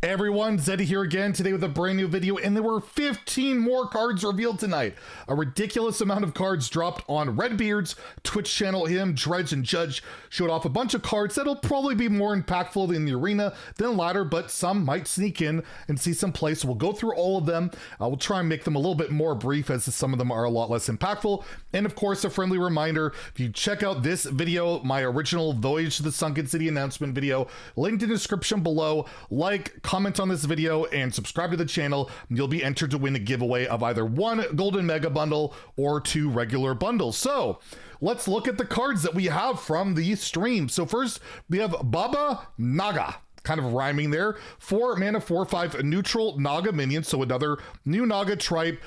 Hey everyone, Zeddy here again today with a brand new video, and there were 15 more cards revealed tonight. A ridiculous amount of cards dropped on Redbeard's Twitch channel. Him, Dredge, and Judge showed off a bunch of cards that'll probably be more impactful in the arena than ladder, but some might sneak in and see some play. So we'll go through all of them. We'll try and make them a little bit more brief as some of them are a lot less impactful. And of course, a friendly reminder, if you check out this video, my original Voyage to the Sunken City announcement video, linked in the description below, like, comment on this video, and subscribe to the channel. You'll be entered to win a giveaway of either one golden mega bundle or 2 regular bundles. So let's look at the cards that we have from the stream. So first we have Baba Naga, kind of rhyming there. 4 mana, 4/5 neutral Naga minion. So another new Naga tribe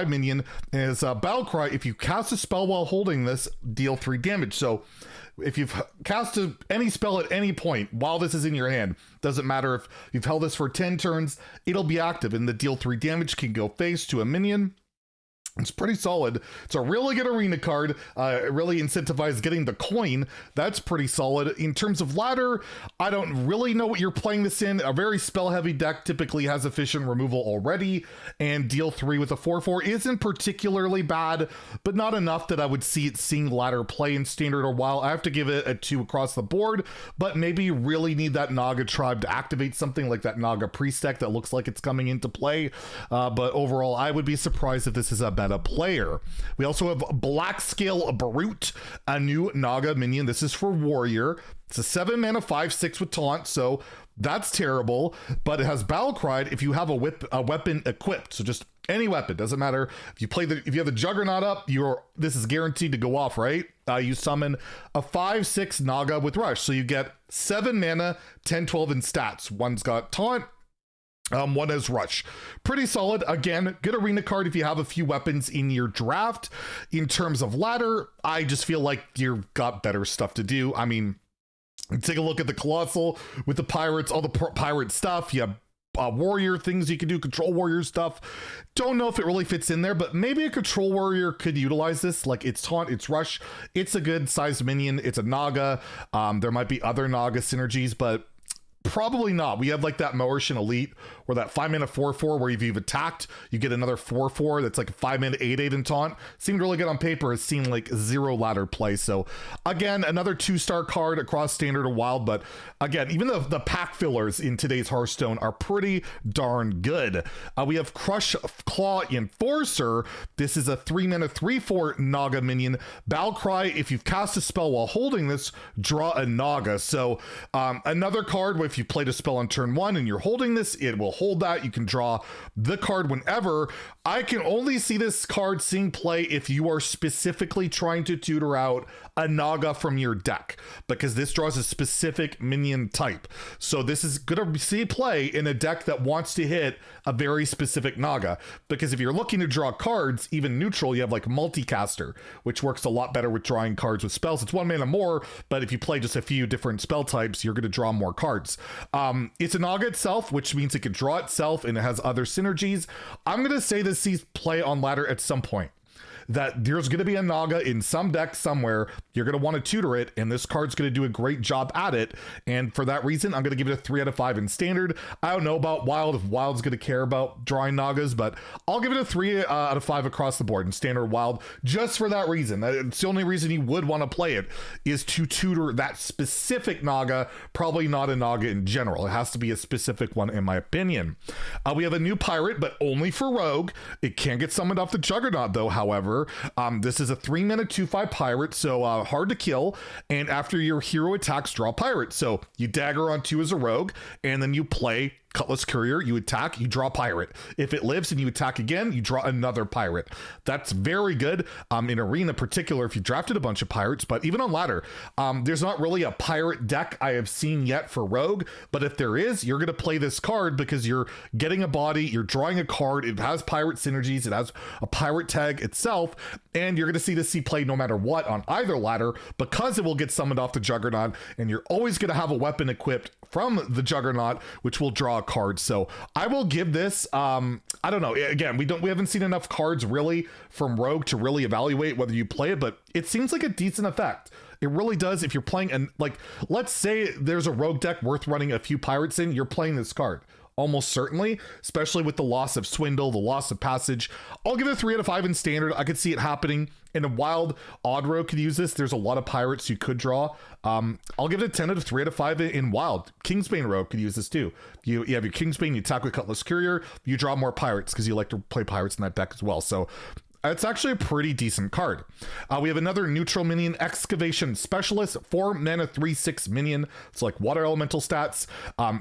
minion is Battle Cry. If you cast a spell while holding this, deal 3 damage. So if you've cast any spell at any point while this is in your hand, doesn't matter if you've held this for 10 turns, it'll be active, and the deal 3 damage can go face to a minion. It's pretty solid. It's a really good arena card. It really incentivizes getting the coin. That's pretty solid. In terms of ladder, I don't really know what you're playing this in. A very spell-heavy deck typically has efficient removal already, and deal 3 with a 4/4 isn't particularly bad, but not enough that I would see it seeing ladder play in standard or wild. I have to give it a 2 across the board, but maybe you really need that Naga tribe to activate something like that Naga priest deck that looks like it's coming into play. But overall, I would be surprised if this is a meta player. We also have Blackscale Brute, a new Naga minion. This is for Warrior. It's a 7 mana 5/6 with taunt, so that's terrible, but it has Battle Cry if you have a weapon equipped. So just any weapon, doesn't matter. If you have the Juggernaut up, this is guaranteed to go off, right? You summon a 5/6 Naga with Rush, so you get 7 mana, 10/12 in stats. One's got taunt, one has Rush. Pretty solid. Again, good arena card if you have a few weapons in your draft. In terms of ladder, I just feel like you've got better stuff to do. I mean, take a look at the Colossal with the pirates, all the pirate stuff. You have warrior things you can do, control warrior stuff. Don't know if it really fits in there, but maybe a control warrior could utilize this. Like, it's taunt, it's rush, it's a good sized minion, it's a Naga. There might be other Naga synergies, but probably not. We have like that Mauritian Elite, or that 5 mana 4/4 where if you've attacked, you get another 4/4 that's like a 5 mana 8/8 in taunt. Seemed really good on paper. It's seen like 0 ladder play. So again, another 2-star card across standard or wild. But again, even the pack fillers in today's Hearthstone are pretty darn good. We have Crushclaw Enforcer. This is a 3 mana 3/4 Naga minion. Battle Cry, if you've cast a spell while holding this, draw a Naga. So another card where if you played a spell on turn 1 and you're holding this, it will hold that. You can draw the card whenever. I can only see this card seeing play if you are specifically trying to tutor out a Naga from your deck, because this draws a specific minion type. So this is going to see play in a deck that wants to hit a very specific Naga, because if you're looking to draw cards, even neutral, you have like Multicaster, which works a lot better with drawing cards with spells. It's 1 mana more, but if you play just a few different spell types, you're going to draw more cards. It's a Naga itself, which means it can draw itself, and it has other synergies. I'm going to say this sees play on ladder at some point. That there's going to be a Naga in some deck somewhere. You're going to want to tutor it, and this card's going to do a great job at it. And for that reason, I'm going to give it a 3 out of 5 in standard. I don't know about wild, if wild's going to care about drawing Nagas, but I'll give it a 3 out of 5 across the board in standard wild, just for that reason. It's the only reason you would want to play it, is to tutor that specific Naga, probably not a Naga in general. It has to be a specific one, in my opinion. We have a new pirate, but only for rogue. It can get summoned off the Juggernaut, though, however. This is a 3 mana 2/5 pirate, so hard to kill, and after your hero attacks, draw pirate. So you dagger on 2 as a rogue, and then you play Cutlass Courier, you attack, you draw pirate. If it lives and you attack again, you draw another pirate. That's very good in arena, particular if you drafted a bunch of pirates. But even on ladder, there's not really a pirate deck I have seen yet for rogue, but if there is, you're going to play this card because you're getting a body, you're drawing a card, it has pirate synergies, it has a pirate tag itself, and you're going to see this play no matter what on either ladder, because it will get summoned off the Juggernaut, and you're always going to have a weapon equipped from the Juggernaut, which will draw a card. So I will give this, I don't know, again, we haven't seen enough cards really from rogue to really evaluate whether you play it, but it seems like a decent effect. It really does. If you're playing, and like, let's say there's a rogue deck worth running a few pirates in, you're playing this card. almost certainly, especially with the loss of Swindle, the loss of Passage. I'll give it a 3 out of 5 in Standard. I could see it happening. In a Wild, Oddro could use this. There's a lot of pirates you could draw. I'll give it a 10 out of 3 out of 5 in Wild. Kingsbane Rogue could use this too. You have your Kingsbane, you attack with Cutlass Courier, you draw more pirates because you like to play pirates in that deck as well. So it's actually a pretty decent card. We have another neutral minion, Excavation Specialist, 4 mana, 3/6 minion. It's like water elemental stats.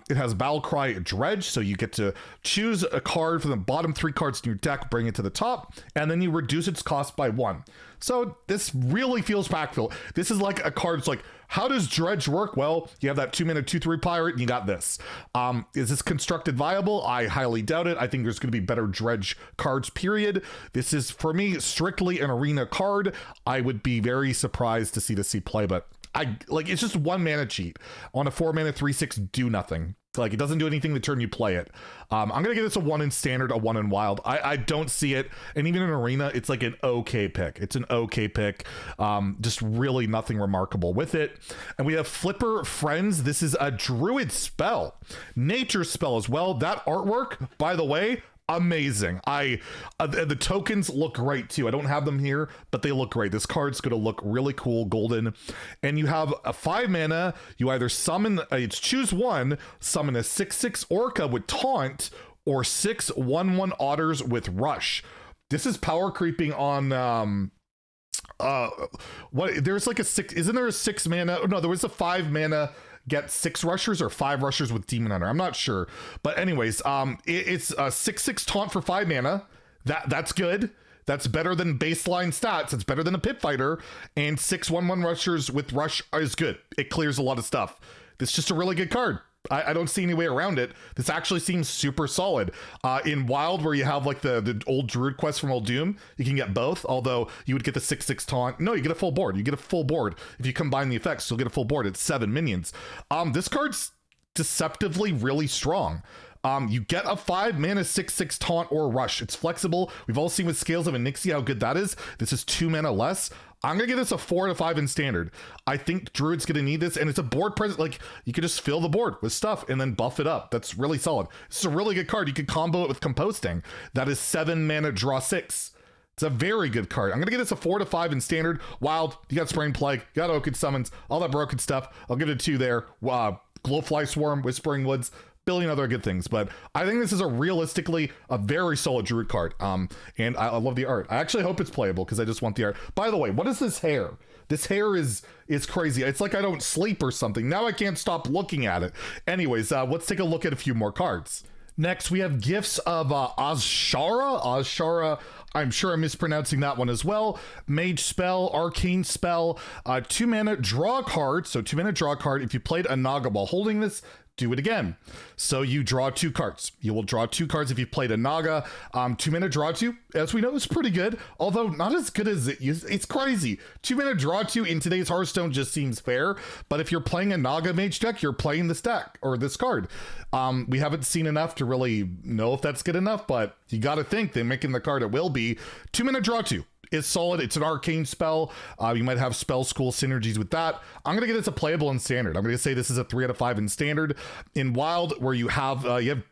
It has Battlecry Dredge, so you get to choose a card from the bottom 3 cards in your deck, bring it to the top, and then you reduce its cost by 1. So this really feels packful. This is like a card. It's like, how does Dredge work? Well, you have that 2 mana 2/3 pirate, and you got this. Is this constructed viable? I highly doubt it. I think there's going to be better Dredge cards, period. This is, for me, strictly an arena card. I would be very surprised to see this see play, but it's just 1 mana cheat on a 4 mana 3/6 do nothing. Like, it doesn't do anything the turn you play it. I'm gonna give this a 1 in Standard, a 1 in Wild. I don't see it, and even in Arena, it's like an okay pick. It's an okay pick. Just really nothing remarkable with it. And we have Flipper Friends. This is a Druid spell, nature spell as well. That artwork, by the way, amazing. The tokens look great too. I don't have them here, but they look great. This card's gonna look really cool, golden. And you have a 5 mana. You either summon, it's choose one, summon a 6/6 Orca with Taunt, or 6 1/1 Otters with Rush. This is power creeping on what, there's like a 6, isn't there a 6 mana? No, there was a 5 mana get 6 rushers or 5 rushers with Demon Hunter. I'm not sure. But anyways, it's a 6/6 taunt for 5 mana. That's good. That's better than baseline stats. It's better than a Pit Fighter. And 6 1/1 rushers with Rush is good. It clears a lot of stuff. This is just a really good card. I don't see any way around it. This actually seems super solid. In Wild, where you have like the old Druid quest from Old Doom, you can get both, although you would get the 6/6 taunt. No, you get a full board. You get a full board. If you combine the effects, you'll get a full board. It's 7 minions. This card's deceptively really strong. You get a 5 mana 6/6 taunt or rush. It's flexible. We've all seen with Scales of Onyxia how good that is. This is 2 mana less. I'm gonna give this a 4 out of 5 in Standard. I think Druid's gonna need this, and it's a board present. Like, you could just fill the board with stuff and then buff it up. That's really solid. This is a really good card. You could combo it with Composting. That is 7 mana, draw 6. It's a very good card. I'm gonna give this a 4 to 5 in Standard. Wild, you got Sprain Plague, you got Oaken Summons, all that broken stuff. I'll give it a 2 there. Glowfly Swarm, Whispering Woods, billion other good things, but I think this is realistically a very solid Druid card. And I love the art. I actually hope it's playable because I just want the art. By the way, what is this hair? This hair is crazy. It's like I don't sleep or something. Now I can't stop looking at it. Anyways, let's take a look at a few more cards. Next, we have Gifts of Ashara. Ashara, I'm sure I'm mispronouncing that one as well. Mage spell, arcane spell, 2 mana, draw a card. So 2 mana, draw a card. If you played a Naga while holding this, do it again. So you draw 2 cards. You will draw 2 cards if you played a Naga. 2 mana draw 2, as we know, is pretty good, although not as good as it used. It's crazy. 2 mana draw 2 in today's Hearthstone just seems fair, but if you're playing a Naga Mage deck, you're playing this deck, or this card. We haven't seen enough to really know if that's good enough, but you gotta think they're making the card it will be. 2 mana draw 2. Is solid. It's an arcane spell. You might have spell school synergies with that. I'm gonna get this a playable in Standard. I'm gonna say this is a 3 out of 5 in Standard. In Wild, where you have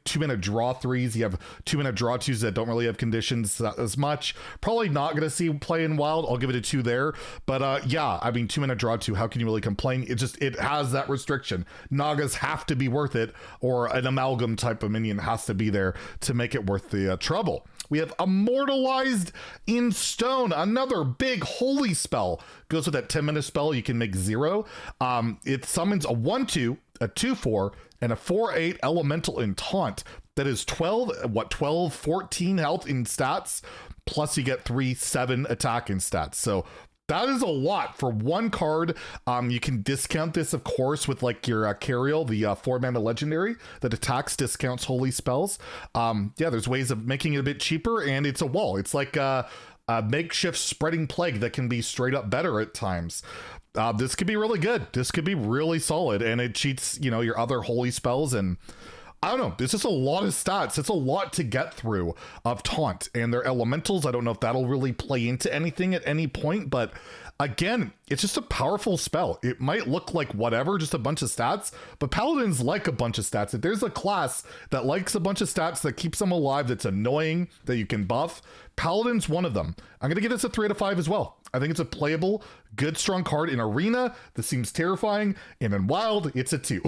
2 mana draw 3s, you have 2 mana draw 2s that don't really have conditions as much. Probably not gonna see play in Wild. I'll give it a 2 there. But yeah, I mean, 2 mana draw 2. How can you really complain? It has that restriction. Nagas have to be worth it, or an amalgam type of minion has to be there to make it worth the trouble. We have Immortalized in Stone, another big holy spell. Goes with that 10 mana spell. You can make 0. It summons a 1/2, a 2/4, and a 4/8 elemental in Taunt. That is 14 health in stats. Plus you get 3/7 attack in stats. So that is a lot for one card. You can discount this, of course, with like your Cariel, the 4 mana legendary that attacks, discounts holy spells. Yeah, there's ways of making it a bit cheaper, and it's a wall. It's like a makeshift spreading plague that can be straight up better at times. This could be really good. This could be really solid, and it cheats, your other holy spells. And I don't know. It's just a lot of stats. It's a lot to get through of taunt and their elementals. I don't know if that'll really play into anything at any point, but again, it's just a powerful spell. It might look like whatever, just a bunch of stats, but paladins like a bunch of stats. If there's a class that likes a bunch of stats that keeps them alive, that's annoying, that you can buff, paladin's one of them. I'm going to give this a 3 out of 5 as well. I think it's a playable, good, strong card in arena. This seems terrifying. And in wild, it's a 2.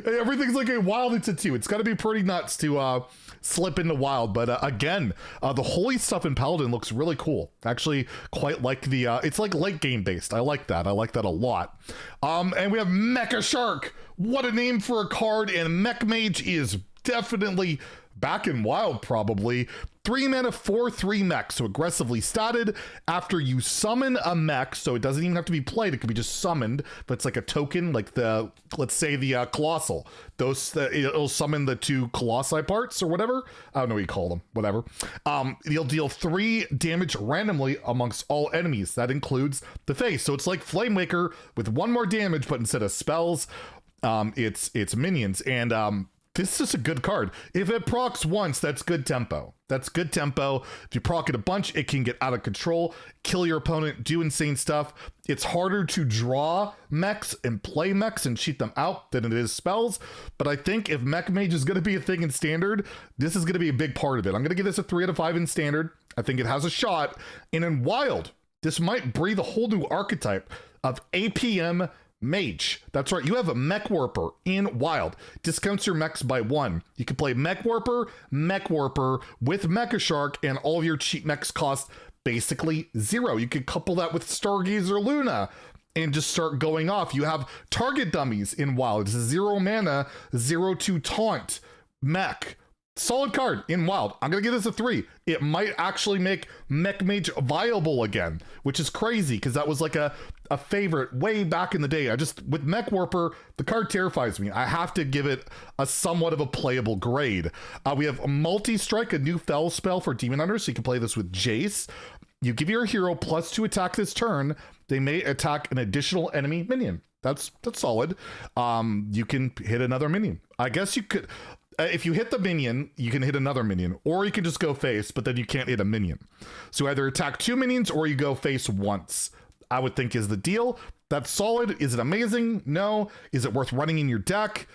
Everything's like a wild, it's a 2. It's got to be pretty nuts to slip into wild. But again, the holy stuff in paladin looks really cool. Actually, quite like the, it's like late game based. I like that. I like that a lot. And we have Mecha Shark. What a name for a card. And MAGE is definitely back in wild, probably. 3 mana, 4/3 mech, so aggressively statted. After you summon a mech, so it doesn't even have to be played, it could be just summoned, but it's like a token, like the, let's say the Colossal. Those, it'll summon the 2 Colossi parts or whatever. I don't know what you call them, whatever. You'll deal 3 damage randomly amongst all enemies. That includes the face. So it's like Flame Waker with 1 more damage, but instead of spells, it's minions. And this is a good card. If it procs once, that's good tempo. That's good tempo. If you proc it a bunch, it can get out of control, kill your opponent, do insane stuff. It's harder to draw mechs and play mechs and cheat them out than it is spells. But I think if MAGE is going to be a thing in standard, this is going to be a big part of it. I'm going to give this a 3 out of 5 in standard. I think it has a shot. And in wild, this might breathe a whole new archetype of APM MAGE. That's right, you have a Mech Warper in wild. Discounts your mechs by 1. You can play Mech Warper with Mecha Shark, and all of your cheap mechs cost basically 0. You could couple that with Stargazer Luna and just start going off. You have target dummies in wild. It's a 0 mana, 0/2 taunt mech. Solid card in wild. I'm gonna give this a 3. It might actually make MAGE viable again, which is crazy because that was like a favorite way back in the day. With Mech Warper, the card terrifies me. I have to give it a somewhat of a playable grade. We have a multi-strike, a new fell spell for Demon Hunters, so you can play this with Jace. You give your hero +2 attack this turn. They may attack an additional enemy minion. That's solid. You can hit another minion. I guess you could. If you hit the minion, you can hit another minion, or you can just go face, but then you can't hit a minion. So either attack 2 minions or you go face once, I would think is the deal. That's solid. Is it amazing? No. Is it worth running in your deck?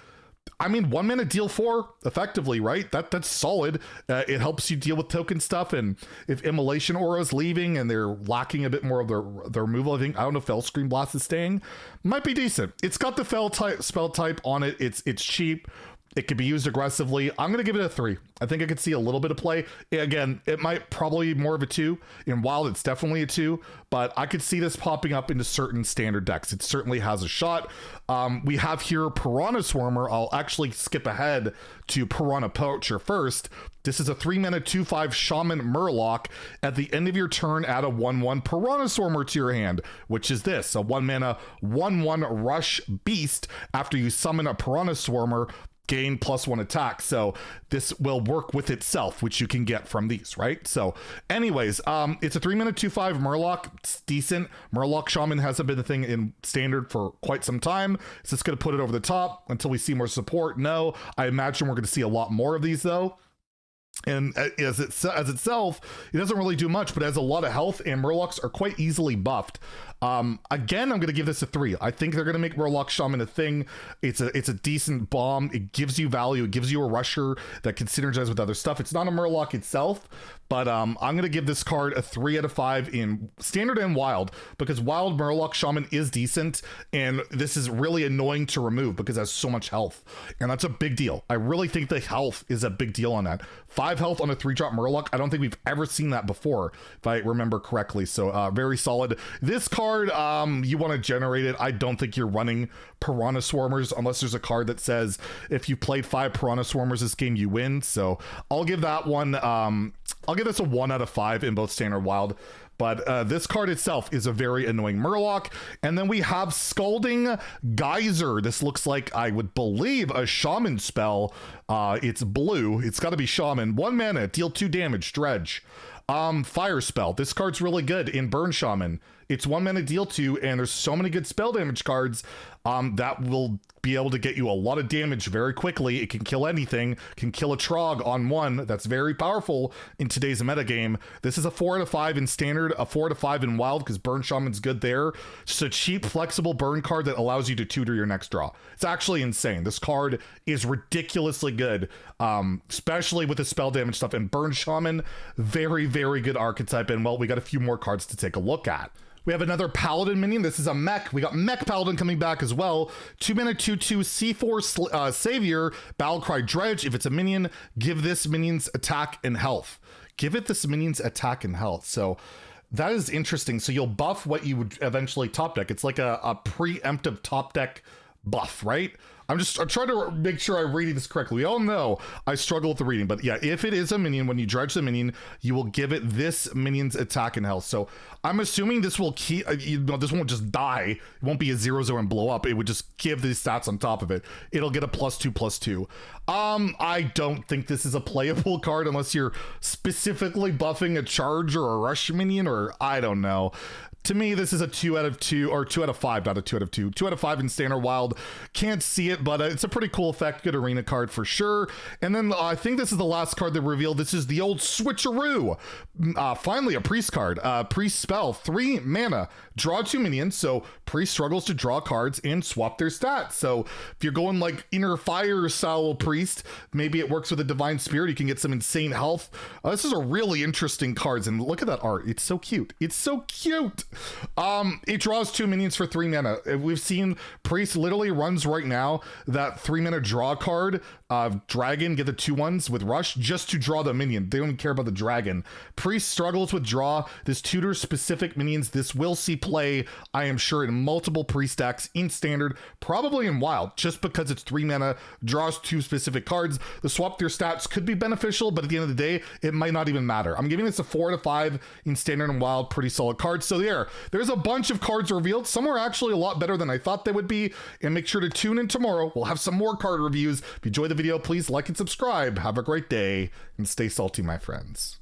I mean, 1 mana deal 4 effectively, right? That's solid. It helps you deal with token stuff, and if Immolation Aura is leaving and they're lacking a bit more of their removal, I don't know if Fell Screen Blast is staying. Might be decent. It's got the spell type on it. It's cheap. It could be used aggressively. I'm going to give it a 3. I think I could see a little bit of play. Again, it might probably be more of a 2. In wild, it's definitely a 2, but I could see this popping up into certain standard decks. It certainly has a shot. We have here Piranha Swarmer. I'll actually skip ahead to Piranha Poacher first. This is a 3 mana 2/5 Shaman Murloc. At the end of your turn, add a 1/1 Piranha Swarmer to your hand, which is this, a 1 mana 1/1 Rush Beast. After you summon a Piranha Swarmer, gain +1 attack. So this will work with itself, which you can get from these, right? So anyways, it's a 3 mana 2/5 Murloc. It's decent. Murloc Shaman hasn't been a thing in standard for quite some time. Is this going to put it over the top until we see more support? No. I imagine we're going to see a lot more of these though. And as itself, it doesn't really do much, but it has a lot of health, and Murlocs are quite easily buffed. Again, I'm going to give this a 3. I think they're going to make Murloc Shaman a thing. It's a decent bomb. It gives you value. It gives you a rusher that can synergize with other stuff. It's not a Murloc itself, but I'm going to give this card a 3 out of 5 in standard and wild, because wild Murloc Shaman is decent, and this is really annoying to remove because it has so much health, and that's a big deal. I really think the health is a big deal on that. 5 health on a 3-drop Murloc. I don't think we've ever seen that before, if I remember correctly. So very solid. This card, you want to generate it. I don't think you're running Piranha Swarmers unless there's a card that says if you played 5 Piranha Swarmers this game, you win. So I'll give that one, I'll give this a 1 out of 5 in both standard and wild. But this card itself is a very annoying Murloc. And then we have Scalding Geyser. This looks like, I would believe, a Shaman spell. It's blue. It's got to be Shaman. 1 mana, deal 2 damage, dredge. Fire spell. This card's really good in Burn Shaman. It's 1 mana, deal 2, and there's so many good spell damage cards that will be able to get you a lot of damage very quickly. It can kill anything, can kill a Trog on one. That's very powerful in today's metagame. This is a 4 out of 5 in standard, a 4 out of 5 in wild, because Burn Shaman's good there. Just a cheap, flexible burn card that allows you to tutor your next draw. It's actually insane. This card is ridiculously good, especially with the spell damage stuff. And Burn Shaman, very, very good archetype. And well, we got a few more cards to take a look at. We have another Paladin minion. This is a mech. We got Mech Paladin coming back as well. 2 mana, 2/2 C4 Savior, Battlecry Dredge. If it's a minion, give this minion's attack and health. Give it this minion's attack and health. So that is interesting. So you'll buff what you would eventually top deck. It's like a preemptive top deck buff, right? I'm trying to make sure I'm reading this correctly. We all know I struggle with the reading, but yeah, if it is a minion, when you dredge the minion, you will give it this minion's attack and health. So I'm assuming this will keep, this won't just die. It won't be a 0/0 and blow up. It would just give these stats on top of it. It'll get a +2/+2. I don't think this is a playable card unless you're specifically buffing a charge or a rush minion, or I don't know. To me, this is a 2 out of 2, or 2 out of 5, not a 2 out of 2. 2 out of 5 in standard wild. Can't see it, but it's a pretty cool effect. Good arena card for sure. And then I think this is the last card they revealed. This is the old switcheroo. Finally, a priest card. Priest spell, 3 mana. Draw 2 minions, so priest struggles to draw cards and swap their stats. So if you're going like inner fire style priest, maybe it works with a divine spirit. You can get some insane health. This is a really interesting cards, and look at that art. It's so cute. It's so cute. It draws 2 minions for 3 mana. We've seen priest literally runs right now that 3 mana draw card. Dragon, get the 2/1s with rush just to draw the minion. They don't even care about the dragon. Priest struggles with draw. This tutors specific minions. This will see play, I am sure, in multiple priest decks in standard, probably in wild, just because it's 3 mana, draws 2 specific cards. The swap their stats could be beneficial, but at the end of the day, it might not even matter. I'm giving this a 4 out of 5 in standard and wild. Pretty solid cards. So there's a bunch of cards revealed. Some are actually a lot better than I thought they would be. And make sure to tune in tomorrow. We'll have some more card reviews. If you enjoyed the video, please like and subscribe. Have a great day and stay salty, my friends.